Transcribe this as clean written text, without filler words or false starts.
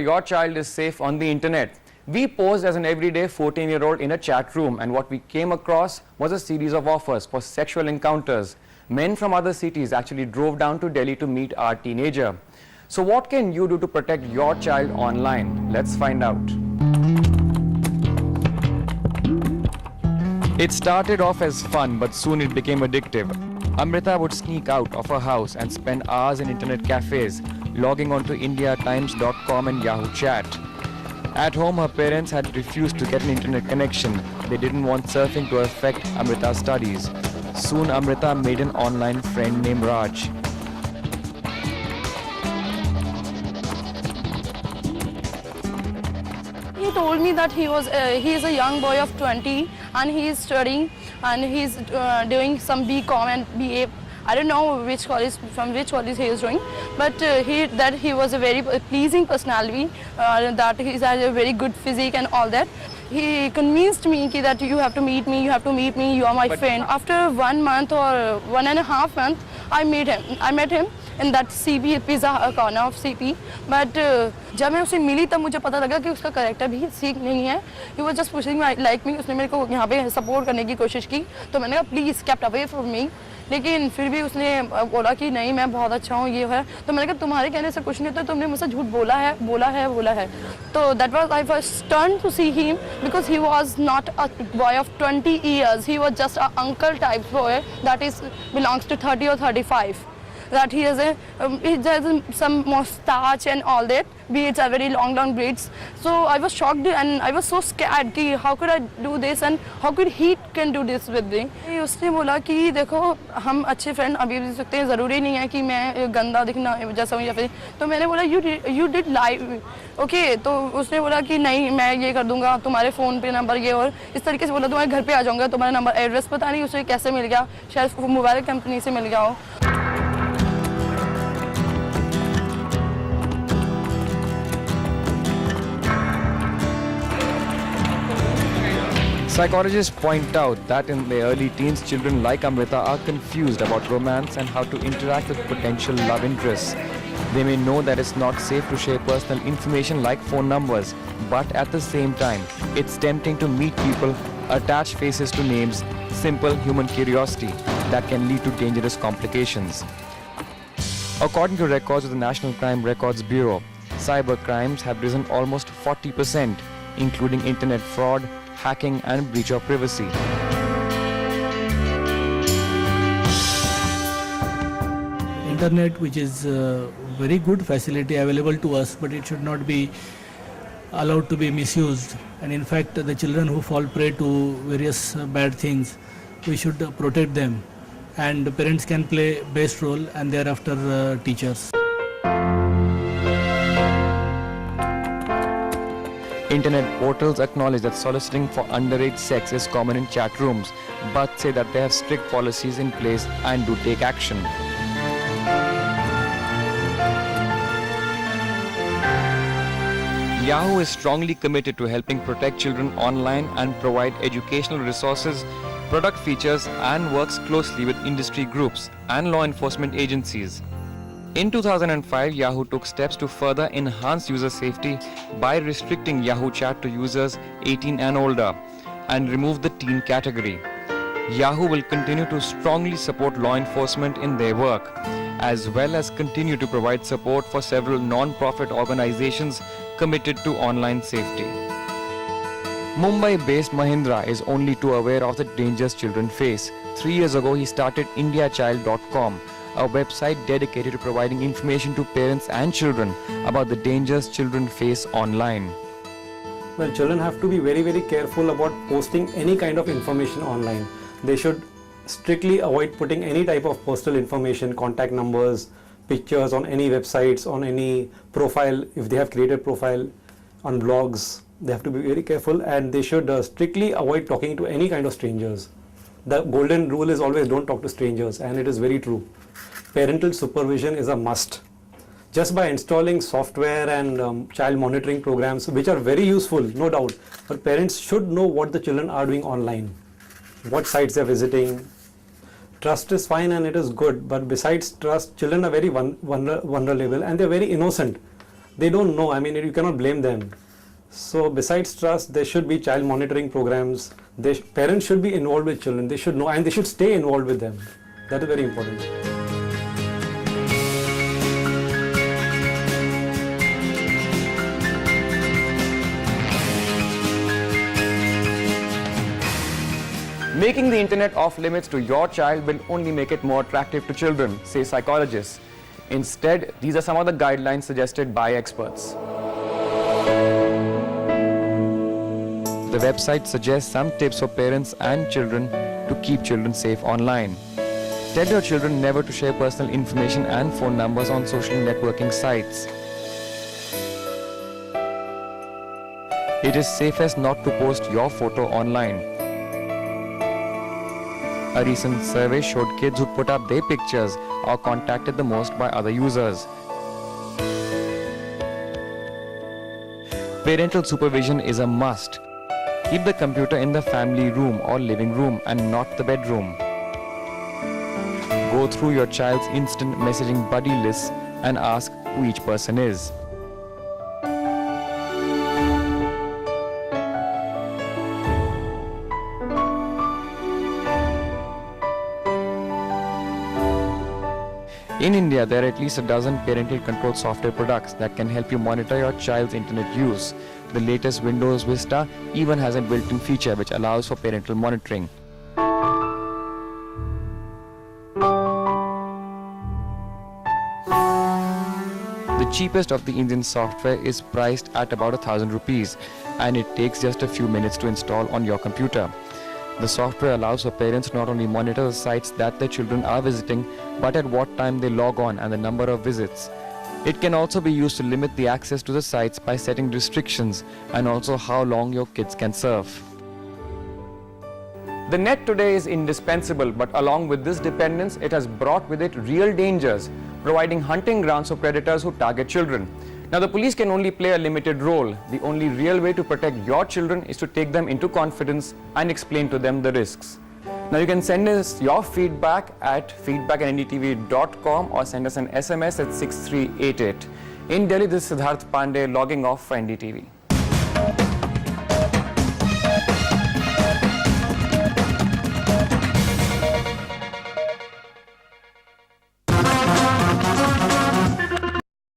Your child is safe on the internet. We posed as an everyday 14-year-old in a chat room, and what we came across was a series of offers for sexual encounters. Men from other cities actually drove down to Delhi to meet our teenager. So what can you do to protect your child online? Let's find out. It started off as fun, but soon it became addictive. Amrita would sneak out of her house and spend hours in internet cafes, logging onto indiatimes.com and Yahoo Chat. At home, her parents had refused to get an internet connection. They didn't want surfing to affect Amrita's studies. Soon, Amrita made an online friend named Raj. He told me that he is a young boy of 20 and he is studying and he is doing some BCom and BA. I don't know from which college he is doing, but he was a very pleasing personality, that he has a very good physique and all that. He convinced me that you have to meet me, you are my friend. After 1 month or 1.5 months, I met him in that CP pizza corner of CP. But जब मैं उससे मिली तब मुझे पता लगा कि उसका character भी ठीक नहीं है. He was just pushing like me. उसने मेरे को यहाँ पे सपोर्ट करने की कोशिश की, तो मैंने कहा please kept away from me. लेकिन फिर भी उसने बोला कि नहीं मैं बहुत अच्छा हूँ ये है. तो मैंने कहा तुम्हारे कहने से कुछ नहीं होता, तुमने मुझसे झूठ बोला है. तो that was I was stunned to see him because he was not a boy of 20 years. He was just an uncle type boy that belongs to 30 or 35. That he has some mustache and all that, beards are very long braids. So I was shocked and I was so scared कि how could I do this and how could he can do this with me. उसने बोला कि देखो हम अच्छे friend अभी भी सकते हैं, ज़रूरी नहीं है कि मैं गंदा दिखना जैसा हूँ या फिर. तो मैंने बोला you did lie. ओके, तो उसने बोला कि नहीं मैं ये कर दूंगा, तुम्हारे फ़ोन पे नंबर ये और इस तरीके से बोला तुम्हारे घर पे आ जाऊँगा, तुम्हारा नंबर एड्रेस पता नहीं उसे कैसे मिल गया, शायद मोबाइल कंपनी से मिल गया हो. Psychologists point out that in their early teens, children like Amrita are confused about romance and how to interact with potential love interests. They may know that it's not safe to share personal information like phone numbers, but at the same time, it's tempting to meet people, attach faces to names, simple human curiosity that can lead to dangerous complications. According to records of the National Crime Records Bureau, cyber crimes have risen almost 40%, including internet fraud, hacking and breach of privacy. Internet, which is a very good facility available to us, but it should not be allowed to be misused. And in fact, the children who fall prey to various bad things, we should protect them. And the parents can play best role and thereafter teachers. Internet portals acknowledge that soliciting for underage sex is common in chat rooms, but say that they have strict policies in place and do take action. Yahoo is strongly committed to helping protect children online and provide educational resources, product features, and works closely with industry groups and law enforcement agencies. In 2005, Yahoo took steps to further enhance user safety by restricting Yahoo Chat to users 18 and older and remove the teen category. Yahoo will continue to strongly support law enforcement in their work, as well as continue to provide support for several non-profit organizations committed to online safety. Mumbai-based Mahindra is only too aware of the dangers children face. 3 years ago, he started indiachild.com, a website dedicated to providing information to parents and children about the dangers children face online. Well, children have to be very careful about posting any kind of information online. They should strictly avoid putting any type of personal information, contact numbers, pictures on any websites, on any profile. If they have created profile on blogs, they have to be very careful, and they should strictly avoid talking to any kind of strangers. The golden rule is always don't talk to strangers, and it is very true. Parental supervision is a must. Just by installing software and child monitoring programs, which are very useful, no doubt, but parents should know what the children are doing online, what sites they are visiting. Trust is fine and it is good, but besides trust, children are very vulnerable and they are very innocent. they don't know. I mean, you cannot blame them. So besides trust, there should be child monitoring programs. Parents should be involved with children. They should know, and they should stay involved with them. That is very important. Making the internet off limits to your child will only make it more attractive to children, say psychologists. Instead, these are some of the guidelines suggested by experts. The website suggests some tips for parents and children to keep children safe online. Tell your children never to share personal information and phone numbers on social networking sites. It is safest not to post your photo online. A recent survey showed kids who put up their pictures are contacted the most by other users. Parental supervision is a must. Keep the computer in the family room or living room and not the bedroom. Go through your child's instant messaging buddy list and ask who each person is. In India, there are at least a dozen parental control software products that can help you monitor your child's internet use. The latest Windows Vista even has a built-in feature which allows for parental monitoring. The cheapest of the Indian software is priced at about 1,000 rupees and it takes just a few minutes to install on your computer. The software allows for parents to not only monitor the sites that their children are visiting, but at what time they log on and the number of visits. It can also be used to limit the access to the sites by setting restrictions and also how long your kids can surf. The net today is indispensable, but along with this dependence, it has brought with it real dangers, providing hunting grounds for predators who target children. Now, the police can only play a limited role. The only real way to protect your children is to take them into confidence and explain to them the risks. Now, you can send us your feedback at feedback@ndtv.com or send us an SMS at 6388. In Delhi, this is Siddharth Pandey logging off for NDTV.